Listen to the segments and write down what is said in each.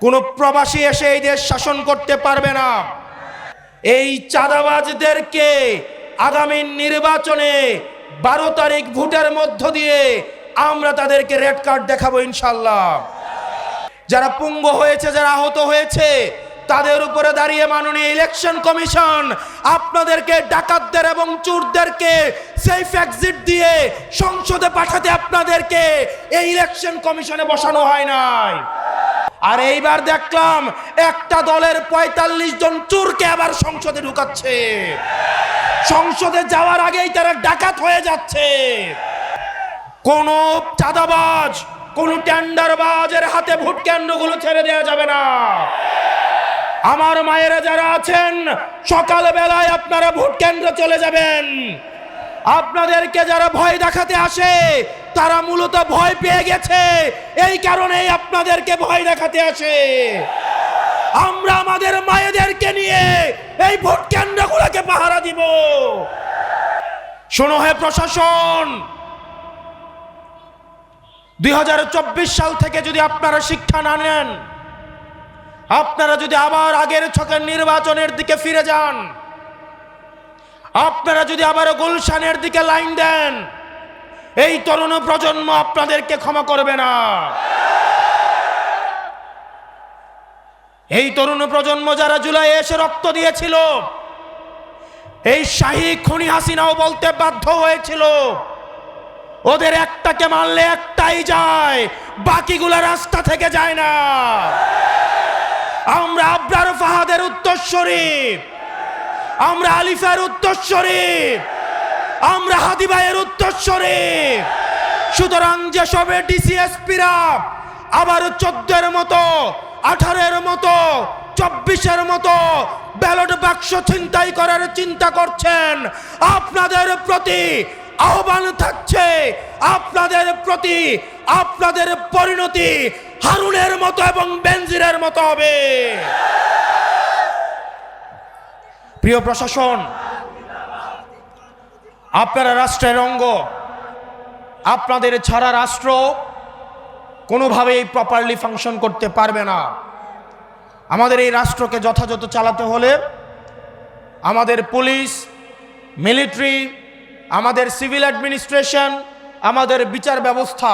কোনো প্রবাসী এসে এই দেশ শাসন করতে পারবে না। এই চাঁদাবাজদেরকে আগামী নির্বাচনে 12 তারিখ ভোটের মধ্য দিয়ে আমরা তাদেরকে রেড কার্ড দেখাবো ইনশাল্লাহ। যারা পঙ্গু হয়েছে, যারা আহত হয়েছে, তাদের উপরে দাঁড়িয়ে মাননীয় ইলেকশন কমিশন আপনাদেরকে, ডাকাতদের এবং চোরদেরকে সেফ এক্সিট দিয়ে সংসদে পাঠাতে আপনাদেরকে এই ইলেকশন কমিশনে বসানো হয় নাই। আর এইবার দেখলাম একটা দলের 45 জন চোরকে আবার সংসদে ঢুকাচ্ছে। সংসদে যাওয়ার আগেই তারা ডাকাত হয়ে যাচ্ছে। কোন চাঁদাবাজ, কোন টেন্ডারবাজের হাতে ভোট কেন্দ্রগুলো ছেড়ে দেওয়া যাবে না। আমার মায়েরা যারা আছেন, সকালবেলায় আপনারা ভোট কেন্দ্রে চলে যাবেন। আপনাদেরকে যারা ভয় দেখাতে আসে তারা মূলত ভয় পেয়ে গেছে, এই কারণেই আপনাদেরকে ভয় দেখাতে আসে। আমরা আমাদের মায়েদেরকে নিয়ে এই ভোট কেন্দ্রগুলোকে পাহারা দিব। শোনো হে প্রশাসন, 2024 সাল থেকে যদি আপনারা শিক্ষা না নেন, আপনারা যদি আবার আগের ছকের নির্বাচনের দিকে ফিরে যান, আপনারা যদি আবার গুলশানের দিকে লাইন দেন, এই তরুণ প্রজন্ম আপনাদেরকে ক্ষমা করবে না। এই তরুণ প্রজন্ম যারা জুলাই এসে রক্ত দিয়েছিল, এই শাহী খুনি হাসিনাও বলতে বাধ্য হয়েছিল ওদের একটাকে মারলে একটাই যায়, বাকিগুলা রাস্তা থেকে যায় না। আমরা আবরার ফাহাদের উত্তরসূরি, আমরা আলিফের উত্তরসূরি, আমরা হাদি ভাইয়ের উত্তরসূরি। সুতরাং যেসবে ডিসিএসপিরা আবার 14-এর মতো, 18-এর মতো, 24-এর মতো ব্যালট বাক্স ছিনতাই করার চিন্তা করছেন, আপনাদের প্রতি আহ্বান থাকছে, আপনাদের প্রতি আপনাদের পরিণতি হারুনের মতো এবং বেনজিরের মতো হবে। প্রিয় প্রশাসন, আপনারা রাষ্ট্রের অঙ্গ, আপনাদের ছাড়া রাষ্ট্র কোনোভাবেই প্রপারলি ফাংশন করতে পারবে না। আমাদের এই রাষ্ট্রকে যথাযথ চালাতে হলে আমাদের পুলিশ, মিলিটারি, আমাদের সিভিল অ্যাডমিনিস্ট্রেশন, আমাদের বিচার ব্যবস্থা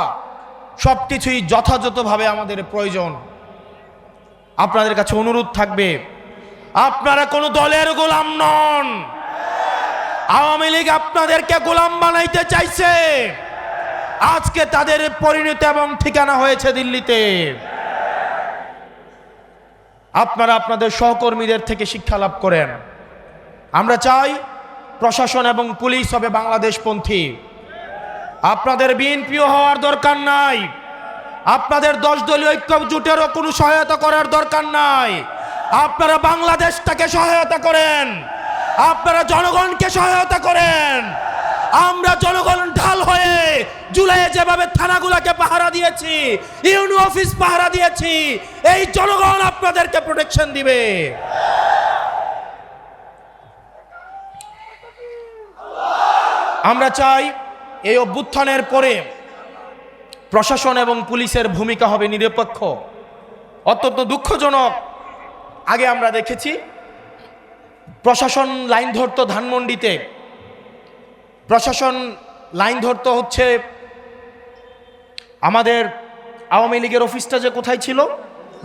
সবকিছুই যথাযথভাবে আমাদের প্রয়োজন। আপনাদের কাছে অনুরোধ থাকবে, আপনারা কোনো দলের গোলাম নন। আওয়ামী লীগ আপনাদেরকে গোলাম বানাইতে চাইছে, আজকে তাদের পরিণতি এবং ঠিকানা হয়েছে দিল্লিতে। আপনারা আপনাদের সহকর্মীদের থেকে শিক্ষা লাভ করেন। আমরা চাই প্রশাসন এবং পুলিশ হবে বাংলাদেশপন্থী। আপনাদের বিএনপিও হওয়ার দরকার নাই, আপনাদের 10 দলীয় ঐক্য জোটেরও কোনো সহায়তা করার দরকার নাই। আপনারা বাংলাদেশটাকে সহায়তা করেন, আপনারা জনগণকে সহায়তা করেন। আমরা জনগণ ঢাল হয়ে জুলাইয়ে যেভাবে থানাগুলোকে পাহারা দিয়েছি, ইউনিয়ন অফিস পাহারা দিয়েছি, এই জনগণ আপনাদেরকে প্রোটেকশন দিবে। আমরা চাই এই অভ্যুত্থানের পরে প্রশাসন এবং পুলিশের ভূমিকা হবে নিরপেক্ষ। অত্যন্ত দুঃখজনক, আগে আমরা দেখেছি প্রশাসন লাইন ধরতো ধানমন্ডিতে, প্রশাসন লাইন ধরতো হচ্ছে আমাদের আওয়ামী লীগের অফিসটা যে কোথায় ছিল,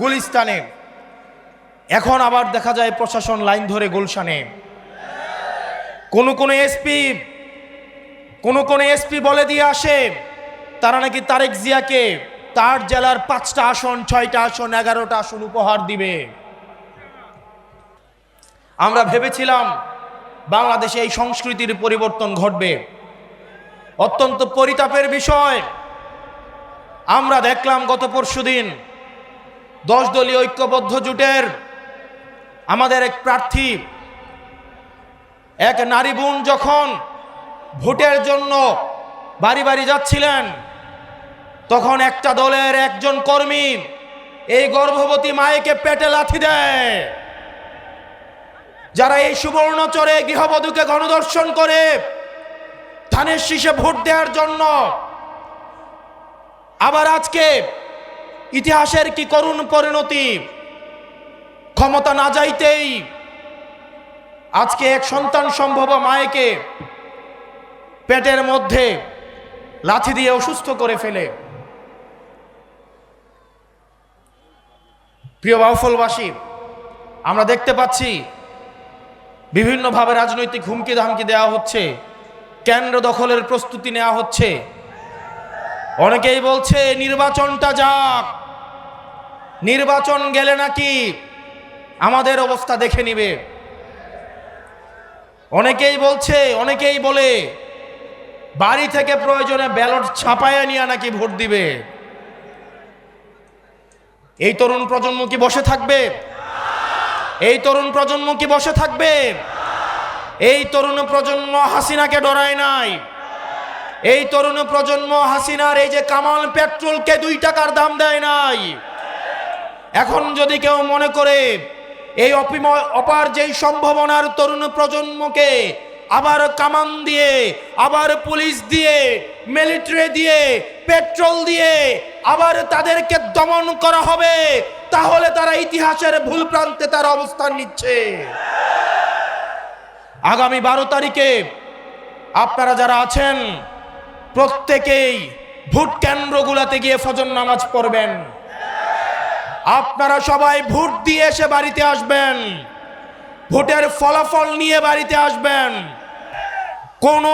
গুলিস্তানে। এখন আবার দেখা যায় প্রশাসন লাইন ধরে গুলশানে। কোন এসপি বলে দিয়ে আসে তারা নাকি তারেক জিয়াকে তার জেলার 5টা আসন, 6টা আসন, 11টা আসন উপহার দিবে। আমরা ভেবেছিলাম বাংলাদেশে এই সংস্কৃতির পরিবর্তন ঘটবে। অত্যন্ত পরিতাপের বিষয়, আমরা দেখলাম গত পরশুদিন 10 দলীয় ঐক্যবদ্ধ জোটের আমাদের এক প্রার্থী, এক নারী বোন যখন ভোটের জন্য বাড়ি বাড়ি যাচ্ছিলেন, তখন একটা দলের একজন কর্মী এই গর্ভবতী মায়েকে পেটে লাথি দেয়। যারা এই সুবর্ণচরে গৃহবধূকে গণধর্ষণ করে ধানের শীষে ভোট দেওয়ার জন্য, আবার আজকে ইতিহাসের কি করুণ পরিণতি, ক্ষমতা না যাইতেই আজকে এক সন্তান সম্ভব মায়েকে পেটের মধ্যে লাথি দিয়ে অসুস্থ করে ফেলে। প্রিয় বাউফলবাসী, আমরা দেখতে পাচ্ছি বিভিন্নভাবে রাজনৈতিক হুমকি ধামকি দেওয়া হচ্ছে, কেন্দ্র দখলের প্রস্তুতি নেওয়া হচ্ছে। অনেকেই বলছে নির্বাচনটা যাক, নির্বাচন গেলে নাকি আমাদের অবস্থা দেখে নিবে। অনেকেই বলে বাড়ি থেকে প্রয়োজনে ব্যালট ছাপায়া নিয়ে নাকি ভোট দিবে। এই তরুণ প্রজন্ম কি বসে থাকবে? এই তরুণ প্রজন্ম কি বসে থাকবে? এই তরুণ প্রজন্ম হাসিনাকে ডরায় নাই। এই তরুণ প্রজন্ম হাসিনার এই যে কামাল পেট্রোলকে 2 টাকার দাম দেয় নাই। এখন যদি কেউ মনে করে এই অপার যেই সম্ভাবনার তরুণ প্রজন্মকে আবার কামান দিয়ে, আবার পুলিশ দিয়ে, মিলিটারি দিয়ে, পেট্রোল দিয়ে আবার তাদেরকে দমন করা হবে, তাহলে তারা ইতিহাসের ভুল প্রান্তে তার অবস্থান নিচ্ছে। আগামী 12 তারিখে আপনারা যারা আছেন প্রত্যেকেই ভোট কেন্দ্রগুলোতে গিয়ে ফজর নামাজ পড়বেন। আপনারা সবাই ভোট দিয়ে এসে বাড়িতে আসবেন, ভোটের ফলাফল নিয়ে বাড়িতে আসবেন। কোন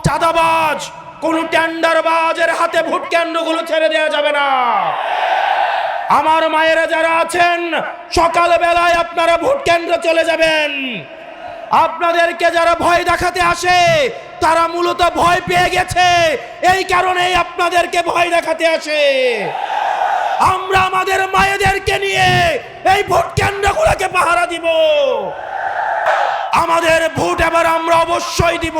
চাঁদাবাজ, কোন টেন্ডারবাজের হাতে ভোট কেন্দ্রগুলো ছেড়ে দেওয়া যাবে না। আমার মায়েরা যারা আছেন সকাল বেলায় আপনারা ভোট কেন্দ্রে চলে যাবেন। আপনাদেরকে যারা ভয় দেখাতে আসে তারা মূলত ভয় পেয়ে গেছে, এই কারণেই আপনাদেরকে ভয় দেখাতে আসে। আমরা আমাদের মায়েদেরকে নিয়ে এই ভোট কেন্দ্রগুলোকে পাহারা দিব। আমাদের ভোট এবার আমরা অবশ্যই দিব।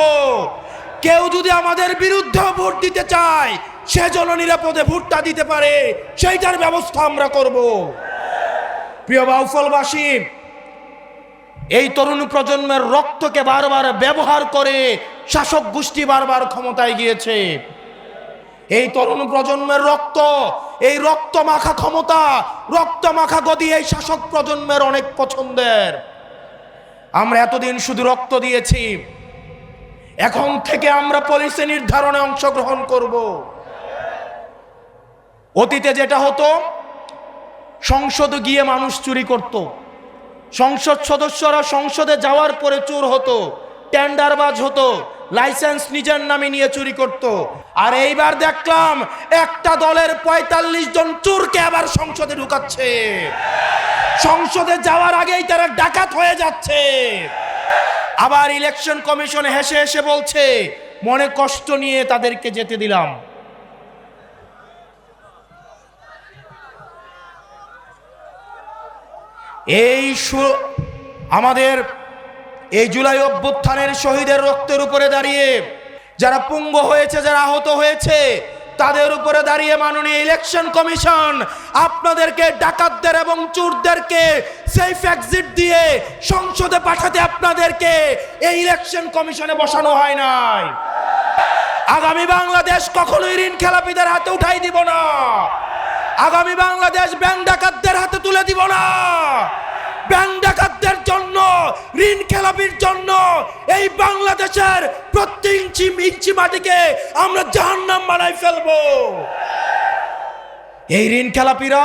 কেউ যদি আমাদের বিরুদ্ধে ভোট দিতে চায় সে যেন নিরাপদে ভোটটা দিতে পারে, সেইটার ব্যবস্থা আমরা করব। প্রিয় বাউফলবাসী, এই তরুণ প্রজন্মের রক্তকে বারবার ব্যবহার করে শাসক গোষ্ঠী বারবার ক্ষমতায় গিয়েছে। এই তরুণ প্রজন্মের রক্ত, এই রক্ত মাখা ক্ষমতা, রক্ত মাখা গদি এই শাসক প্রজন্মের অনেক পছন্দের। আমরা এতদিন শুধু রক্ত দিয়েছি, এখন থেকে আমরা পলিসি নির্ধারণে অংশগ্রহণ করব। অতীতে যেটা হতো, সংসদে গিয়ে মানুষ চুরি করত, সংসদ সদস্যরা সংসদে যাওয়ার পরে চোর হতো, টেন্ডারবাজ হতো, লাইসেন্স নিজের নামে নিয়ে চুরি করত। আর এইবার দেখলাম একটা দলের 45 জন চোরকে আবার সংসদে ঢুকাচ্ছে। সংসদে যাওয়ার আগেই তারা ডাকাত হয়ে যাচ্ছে। আবার ইলেকশন কমিশন হেসে হেসে বলছে মনে কষ্ট নিয়ে তাদেরকে যেতে দিলাম। আমাদের এই জুলাই অভ্যুত্থানের শহীদের রক্তের উপরে দাঁড়িয়ে যারা পঙ্গু হয়েছে, যারা আহত হয়েছে, তাদের উপরে দাঁড়িয়ে মাননীয় ইলেকশন কমিশন আপনাদেরকে, ডাকাতদের এবং চোরদেরকে সেফ এক্সিট দিয়ে সংসদে পাঠাতে আপনাদেরকে এই ইলেকশন কমিশনে বসানো হয় নাই। আগামী বাংলাদেশ কখনোই ঋণ খেলাপিদের হাতে উঠাই দিব না। আগামী বাংলাদেশ ব্যাংক ডাকাতদের হাতে তুলে দিব না। ব্যাংক ডাকাতদের জন্য, ঋণ খেলাপির জন্য এই বাংলাদেশের প্রত্যেক ইঞ্চি মাটিকে আমরা জাহান্নাম বানাই ফেলবো। এই ঋণ খেলাপিরা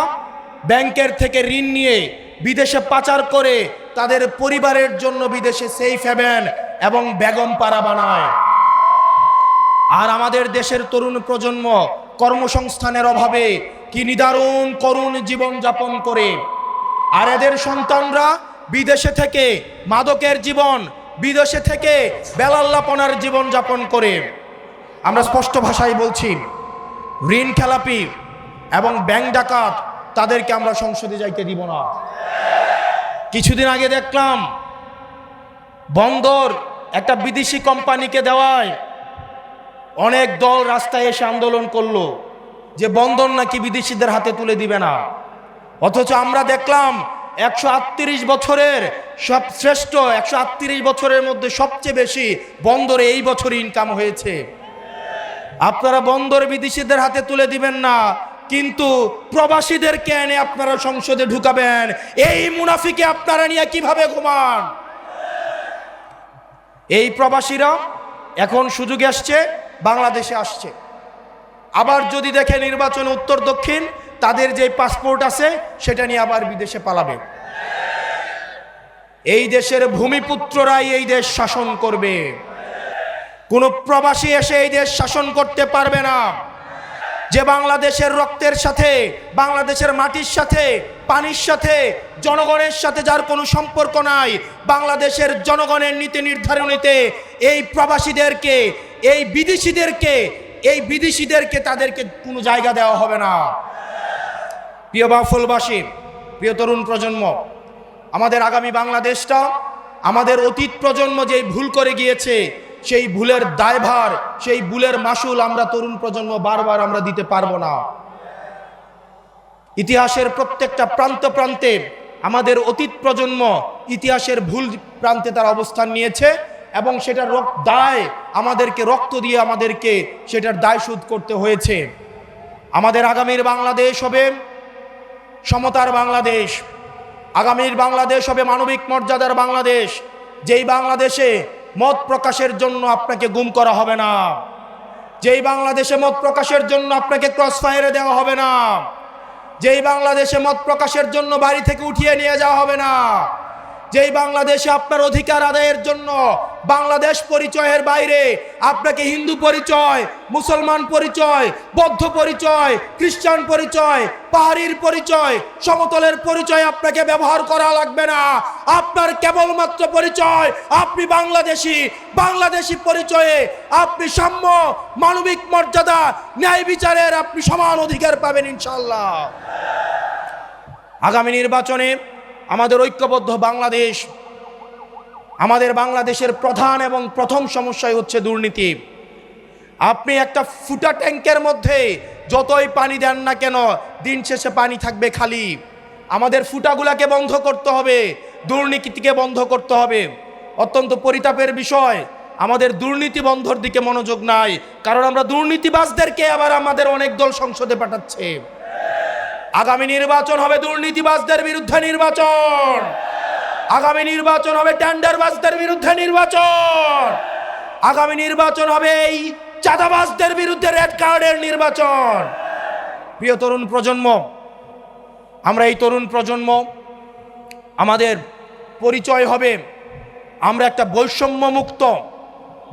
ব্যাংকের থেকে ঋণ নিয়ে বিদেশে পাচার করে তাদের পরিবারের জন্য বিদেশে সেফ হেভেন এবং বেগম পাড়া বানায়। আর আমাদের দেশের তরুণ প্রজন্ম কর্মসংস্থানের অভাবে কি নিদারুণ করুণ জীবন যাপন করে। আর এদের সন্তানরা বিদেশে থেকে মাদকের জীবন, বিদেশে থেকে বেলাল্লাপনার জীবন যাপন করে। আমরা স্পষ্ট ভাষায় বলছি, ঋণ খেলাপি এবং ব্যাংক ডাকাত তাদেরকে আমরা সংসদে যাইতে দিব না। কিছুদিন আগে দেখলাম বন্দর একটা বিদেশি কোম্পানিকে দেওয়ায় অনেক দল রাস্তায় এসে আন্দোলন করলো যে বন্দর নাকি বিদেশিদের হাতে তুলে দিবে না। অথচ আমরা দেখলাম 138 বছরের সব শ্রেষ্ঠ 138 বছরের মধ্যে সবচেয়ে বেশি বন্দরে এই বছর ইনকাম হয়েছে। আপনারা বন্দর বিদেশিদের হাতে তুলে দিবেন না, কিন্তু প্রবাসীদেরকে এনে আপনারা সংসদে ঢুকাবেন, এই মুনাফিকে আপনারা নিয়ে কিভাবে ঘুমান? এই প্রবাসীরা এখন সুযোগে আসছে, বাংলাদেশে আসছে। আবার যদি দেখে নির্বাচন উত্তর দক্ষিণ, তাদের যে পাসপোর্ট আছে সেটা নিয়ে আবার বিদেশে পালাবে। এই দেশের ভূমিপুত্ররাই এই দেশ শাসন করবে, কোনো প্রবাসী এসে এই দেশ শাসন করতে পারবে না। যে বাংলাদেশের রক্তের সাথে, বাংলাদেশের মাটির সাথে, পানির সাথে, জনগণের সাথে যার কোনো সম্পর্ক নাই, বাংলাদেশের জনগণের নীতি নির্ধারণীতে এই প্রবাসীদেরকে, এই বিদেশিদেরকে তাদেরকে কোনো জায়গা দেওয়া হবে না। প্রিয় বাউফলবাসী, প্রিয় তরুণ প্রজন্ম, আমাদের আগামী বাংলাদেশটা, আমাদের অতীত প্রজন্ম যেই ভুল করে গিয়েছে, সেই ভুলের দায়ভার, সেই ভুলের মাসুল আমরা তরুণ প্রজন্ম বারবার আমরা দিতে পারবো না। ইতিহাসের প্রত্যেকটা প্রান্ত প্রান্তে আমাদের অতীত প্রজন্ম ইতিহাসের ভুল প্রান্তে তার অবস্থান নিয়েছে এবং সেটার দায় আমাদেরকে, রক্ত দিয়ে আমাদেরকে সেটার দায় শোধ করতে হয়েছে। আমাদের আগামীর বাংলাদেশ হবে সমতার বাংলাদেশ, আগামীর বাংলাদেশ হবে মানবিক মর্যাদার বাংলাদেশ, যেই বাংলাদেশে মত প্রকাশের জন্য আপনাকে গুম করা হবে না, যেই বাংলাদেশে মত প্রকাশের জন্য আপনাকে ক্রস ফায়ারে দেওয়া হবে না, যেই বাংলাদেশে মত প্রকাশের জন্য বাড়ি থেকে উঠিয়ে নিয়ে যাওয়া হবে না, যেই বাংলাদেশে আপনার অধিকার আদায়ের জন্য বাংলাদেশ পরিচয়ের বাইরে আপনাকে হিন্দু পরিচয়, মুসলমান পরিচয়, বৌদ্ধ পরিচয়, খ্রিস্টান পরিচয়, পাহাড়ির পরিচয়, সমতলের পরিচয় আপনাকে ব্যবহার করা লাগবে না। আপনার কেবলমাত্র পরিচয় আপনি বাংলাদেশি, বাংলাদেশি পরিচয়ে আপনি সাম্য, মানবিক মর্যাদা, ন্যায় বিচারের আপনি সমান অধিকার পাবেন ইনশাআল্লাহ। আগামী নির্বাচনে আমাদের ঐক্যবদ্ধ বাংলাদেশ, আমাদের বাংলাদেশের প্রধান এবং প্রথম সমস্যাই হচ্ছে দুর্নীতি। আপনি একটা ফুটা ট্যাঙ্কের মধ্যে যতই পানি দেন না কেন, দিন শেষে পানি থাকবে খালি। আমাদের ফুটাগুলাকে বন্ধ করতে হবে, দুর্নীতিকে বন্ধ করতে হবে। অত্যন্ত পরিতাপের বিষয়, আমাদের দুর্নীতি বন্ধর দিকে মনোযোগ নাই, কারণ আমরা দুর্নীতিবাজদেরকে আবার আমাদের অনেক দল সংসদে পাঠাচ্ছে। আগামী নির্বাচন হবে দুর্নীতিবাজদের বিরুদ্ধে নির্বাচন, আগামী নির্বাচন হবে টেন্ডারবাজদের বিরুদ্ধে নির্বাচন, আগামী নির্বাচন হবে এই চাঁদাবাজদের বিরুদ্ধে রেড কার্ডের নির্বাচন। প্রিয় তরুণ প্রজন্ম, আমরা এই তরুণ প্রজন্ম, আমাদের পরিচয় হবে আমরা একটা বৈষম্যমুক্ত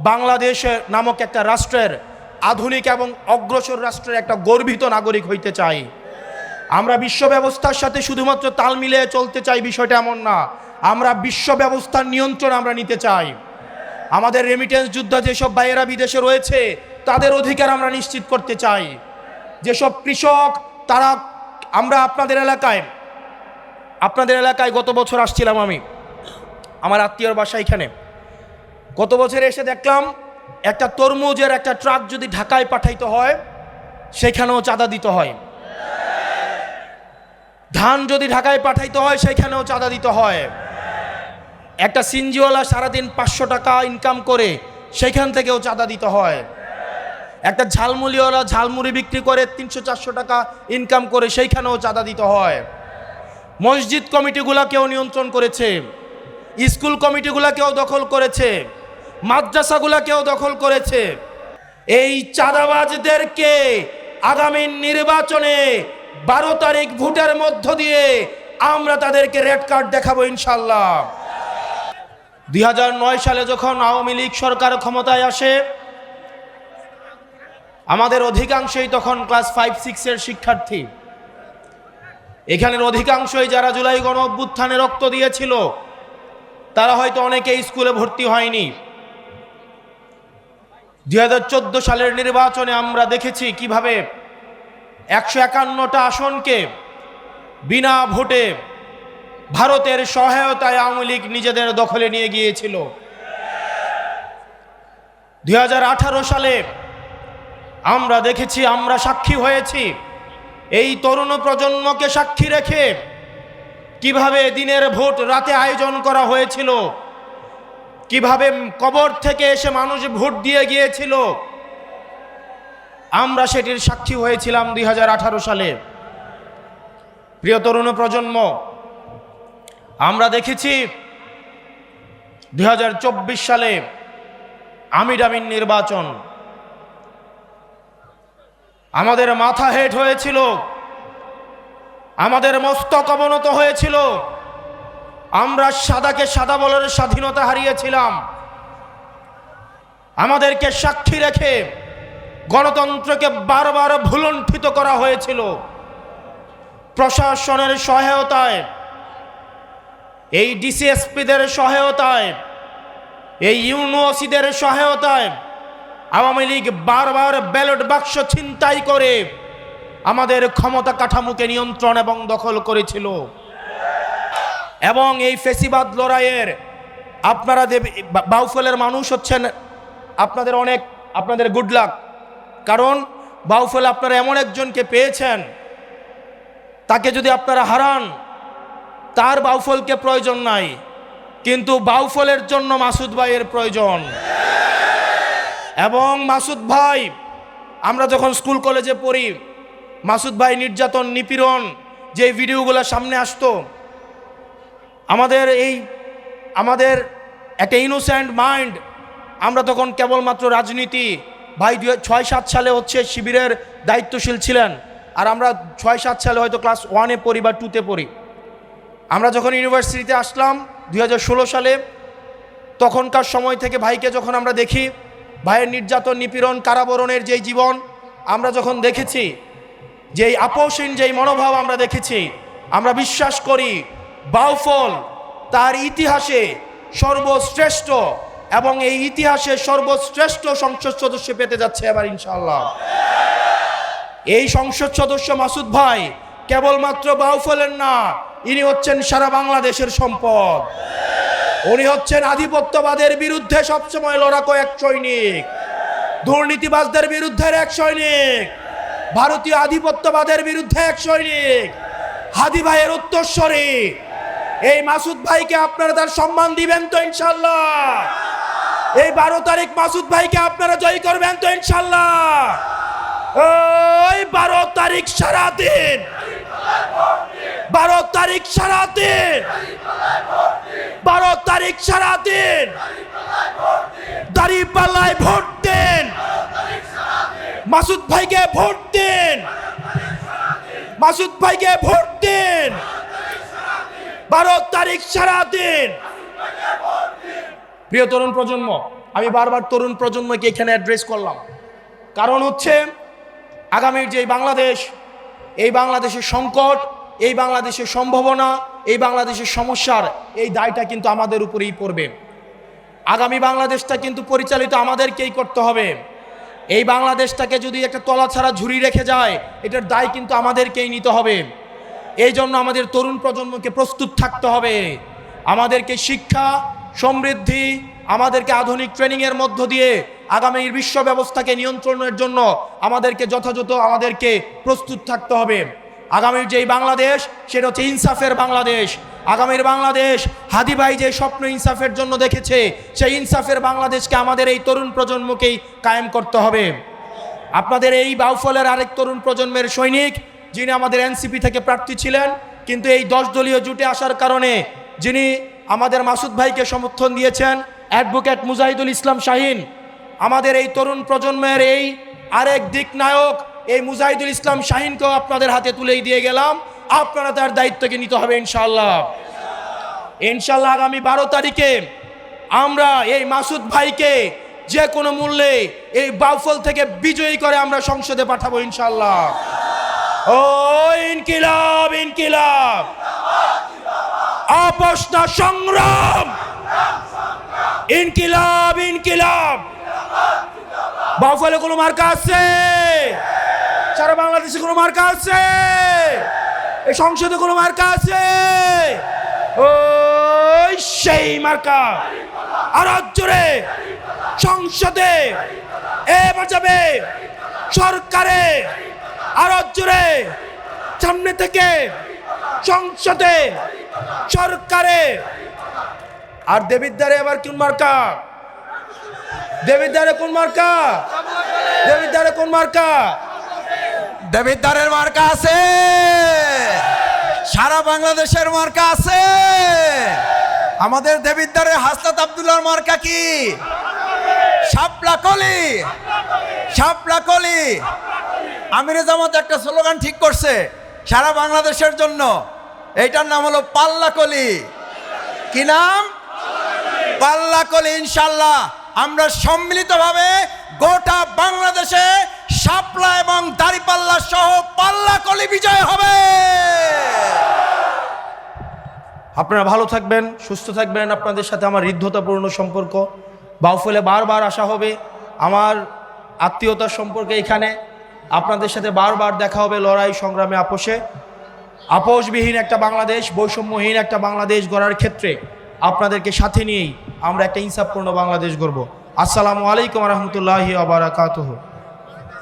বাংলাদেশ নামক একটা রাষ্ট্রের, আধুনিক এবং অগ্রসর রাষ্ট্রের একটা গর্বিত নাগরিক হইতে চাই। আমরা বিশ্ব ব্যবস্থার সাথে শুধুমাত্র তাল মিলিয়ে চলতে চাই, বিষয়টা এমন না। আমরা বিশ্ব ব্যবস্থার নিয়ন্ত্রণ আমরা নিতে চাই। আমাদের রেমিটেন্স যোদ্ধা যেসব ভাইয়েরা বিদেশে রয়েছে, তাদের অধিকার আমরা নিশ্চিত করতে চাই। যেসব কৃষক, তারা, আমরা আপনাদের এলাকায় গত বছর আসছিলাম, আমি আমার আত্মীয়র বাসা এখানে। গত বছর এসে দেখলাম একটা তরমুজের একটা ট্রাক যদি ঢাকায় পাঠাইতে হয়, সেখানেও চাঁদা দিতে হয়। ধান যদি ঢাকায় পাঠাইতে হয়, সেখানেও চাঁদা দিতে হয়। একটা সিনজিওয়ালা সারাদিন 500 টাকা ইনকাম করে, সেখান থেকেও চাঁদা দিতে হয়। একটা ঝালমুড়িওয়ালা ঝালমুড়ি বিক্রি করে 300-400 টাকা ইনকাম করে, সেইখানেও চাঁদা দিতে হয়। মসজিদ কমিটিগুলাকেও নিয়ন্ত্রণ করেছে, স্কুল কমিটিগুলাকেও দখল করেছে, মাদ্রাসাগুলাকেও দখল করেছে। এই চাঁদাবাজদেরকে আগামী নির্বাচনে 12 তারিখ ভোটের মধ্য দিয়ে আমরা তাদেরকে রেড কার্ড দেখাবো ইনশাল্লাহ। 2009 সালে যখন আওয়ামী লীগ সরকার ক্ষমতায় আসে, আমাদের অধিকাংশই তখন ক্লাস 5-6 এর শিক্ষার্থী। এখানের অধিকাংশই যারা জুলাই গণ অভ্যুত্থানে রক্ত দিয়েছিল, তারা হয়তো অনেকে স্কুলে ভর্তি হয়নি। 2014 সালের নির্বাচনে আমরা দেখেছি কিভাবে 151টা আসনকে বিনা ভোটে ভারতের সহায়তায় আওয়ামী লীগ নিজেদের দখলে নিয়ে গিয়েছিল। 2018 সালে আমরা দেখেছি, আমরা সাক্ষী হয়েছি, এই তরুণ প্রজন্মকে সাক্ষী রেখে কিভাবে দিনের ভোট রাতে আয়োজন করা হয়েছিল, কিভাবে কবর থেকে এসে মানুষ ভোট দিয়ে গিয়েছিল। আমরা সেটির সাক্ষী হয়েছিলাম 2018 সালে। প্রিয় তরুণ প্রজন্ম, আমরা দেখেছি 2024 সালে আমিন নির্বাচন, আমাদের মাথা হেট হয়েছিল, আমাদের মস্তক অবনত হয়েছিল, আমরা সাদাকে সাদা বলার স্বাধীনতা হারিয়েছিলাম। আমাদেরকে সাক্ষী রেখে গণতন্ত্রকে বারবার ভুলণ্ঠিত করা হয়েছিল। প্রশাসনের সহায়তায়, এই ডিসিএসপিদের সহায়তায়, এই ইউনিওসিদের সহায়তায় আওয়ামী লীগ বারবার ব্যালট বাক্স ছিনতাই করে আমাদের ক্ষমতা কাঠামোকে নিয়ন্ত্রণ এবং দখল করেছিল। এবং এই ফেসিবাদ লড়াইয়ের আপনারা বাউফলের মানুষ হচ্ছেন, আপনাদের গুড লাক, কারণ বাউফল আপনারা এমন একজনকে পেয়েছেন, তাকে যদি আপনারা হারান, তার বাউফলকে প্রয়োজন নাই, কিন্তু বাউফলের জন্য মাসুদ ভাইয়ের প্রয়োজন। এবং মাসুদ ভাই, আমরা যখন স্কুল কলেজে পড়ি, মাসুদ ভাই নির্যাতন নিপীড়ন যে ভিডিওগুলো সামনে আসতো, আমাদের একটা ইনোসেন্ট মাইন্ড, আমরা তখন কেবলমাত্র রাজনীতি, ভাই 6-7 সালে হচ্ছে শিবিরের দায়িত্বশীল ছিলেন, আর আমরা 6-7 সালে হয়তো ক্লাস 1-এ পড়ি বা 2-তে পড়ি। আমরা যখন ইউনিভার্সিটিতে আসলাম 2016 সালে, তখনকার সময় থেকে ভাইকে যখন আমরা দেখি, ভাইয়ের নির্যাতন নিপীড়ন কারাবরণের যেই জীবন আমরা যখন দেখেছি, যেই আপোষহীন যেই মনোভাব আমরা দেখেছি, আমরা বিশ্বাস করি বাউফল তার ইতিহাসে সর্বশ্রেষ্ঠ, এবং এই ইতিহাসে সর্বশ্রেষ্ঠ সংসদ সদস্য পেতে যাচ্ছে এবার ইনশাআল্লাহ। এই সংসদ সদস্য মাসুদ ভাই কেবলমাত্র বাউফলের না, ইনি হচ্ছেন সারা বাংলাদেশের সম্পদ। উনি হচ্ছেন আধিপত্যবাদের বিরুদ্ধে সবসময় লড়াকো এক সৈনিক, দুর্নীতিবাজদের বিরুদ্ধে এক সৈনিক, ভারতীয় আধিপত্যবাদের বিরুদ্ধে এক সৈনিক, হাদি ভাইয়ের উত্তরস্বরী। এই মাসুদ ভাইকে আপনারা তার সম্মান দিবেন তো ইনশাআল্লাহ? এই 12 তারিখ মাসুদ ভাইকে আপনারা জয় করবেন তো ইনশাআল্লাহ? ওই 12 তারিখ সারাদিন, 12 তারিখ সারাদিন, 12 তারিখ সারাদিন দাঁড়িপাল্লায় ভোট দেন, মাসুদ ভাইকে ভোট দেন, মাসুদ ভাইকে ভোট দেন, 12 তারিখ সারাদিন। প্রিয় তরুণ প্রজন্ম, আমি বারবার তরুণ প্রজন্মকে এখানে অ্যাড্রেস করলাম, কারণ হচ্ছে আগামীর যে বাংলাদেশ, এই বাংলাদেশের সংকট, এই বাংলাদেশের সম্ভাবনা, এই বাংলাদেশের সমস্যার এই দায়টা কিন্তু আমাদের উপরেই পড়বে। আগামী বাংলাদেশটা কিন্তু পরিচালিত আমাদেরকেই করতে হবে। এই বাংলাদেশটাকে যদি একটা তলা ছাড়া ঝুড়ি রেখে যায়, এটার দায় কিন্তু আমাদেরকেই নিতে হবে। এই জন্য আমাদের তরুণ প্রজন্মকে প্রস্তুত থাকতে হবে। আমাদেরকে শিক্ষা, সমৃদ্ধি, আমাদেরকে আধুনিক ট্রেনিংয়ের মধ্য দিয়ে আগামীর বিশ্ব ব্যবস্থাকে নিয়ন্ত্রণের জন্য আমাদেরকে যথাযথ প্রস্তুত থাকতে হবে। আগামীর যেই বাংলাদেশ, সেটা হচ্ছে ইনসাফের বাংলাদেশ। আগামীর বাংলাদেশ হাদি ভাই যে স্বপ্ন ইনসাফের জন্য দেখেছে, সেই ইনসাফের বাংলাদেশকে আমাদের এই তরুণ প্রজন্মকেই কায়েম করতে হবে। আপনাদের এই বাউফলের আরেক তরুণ প্রজন্মের সৈনিক, যিনি আমাদের এনসিপি থেকে প্রার্থী ছিলেন, কিন্তু এই 10 দলীয় জোটে আসার কারণে যিনি আমাদের মাসুদ ভাইকে সমর্থন দিয়েছেন, অ্যাডভোকেট মুজাহিদুল ইসলাম শাহিন, আমাদের এই তরুণ প্রজন্মের এই আরেক দিক নায়ক, এই মুজাহিদুল ইসলাম শাহিনকেও আপনাদের হাতে তুলেই দিয়ে গেলাম। আপনারা তার দায়িত্বকে নিতে হবে ইনশাআল্লাহ। ইনশাআল্লাহ আগামী 12 তারিখে আমরা এই মাসুদ ভাইকে যে কোনো মূল্যে এই বাউফল থেকে বিজয়ী করে আমরা সংসদে পাঠাবো ইনশাআল্লাহ। ও ইনকিলাব, ইনকিলাব, আপোষ না সংগ্রাম, ইনকিলাব, ইনকিলাব। বাউফলে কোনো মার্কা আছে? সারা বাংলাদেশে কোনো মার্কা আছে? এই সংসদে কোনো মার্কা আছে? ওই সেই মার্কা। আর জোরে সংসদে এ বাজাবে, সরকারে আর জোরে সামনে থেকে সংসদে, সরকারে। আর দেবিদ্বারে আবার কোন মার্কা? দেবিদ্বারে কোন মার্কা? দেবিদ্বারে কোন মার্কা? দেবিদ্বারের মার্কা আছে, সারা বাংলাদেশের মার্কা আছে। আমাদের দেবিদ্বারে হাসনাত আব্দুল্লাহর মার্কা কি? শাপলা কলি, শাপলা কলি। আমিরে জামাত একটা স্লোগান ঠিক করছে সারা বাংলাদেশের জন্য, এইটার নাম হলো পাল্লা কলি। কি নাম? পাল্লা কলি। ইনশাল্লাহ আমরা সম্মিলিতভাবে গোটা বাংলাদেশে শাপলা এবং দাঁড়িপাল্লা সহ পাল্লা কলি বিজয় হবে। আপনারা ভালো থাকবেন, সুস্থ থাকবেন। আপনাদের সাথে আমার হৃদ্যতাপূর্ণ সম্পর্ক। বাউফলে বারবার আসা হবে, আমার আত্মীয়তার সম্পর্কে এখানে আপনাদের সাথে বারবার দেখা হবে। লড়াই সংগ্রামে আপোষে, আপোষবিহীন একটা বাংলাদেশ, বৈষম্যহীন একটা বাংলাদেশ গড়ার ক্ষেত্রে আপনাদেরকে সাথে নিয়েই আমরা একটা ইনসাফপূর্ণ বাংলাদেশ গড়ব। আসসালামু আলাইকুম রহমতুল্লাহি ওয়া বারাকাতুহু।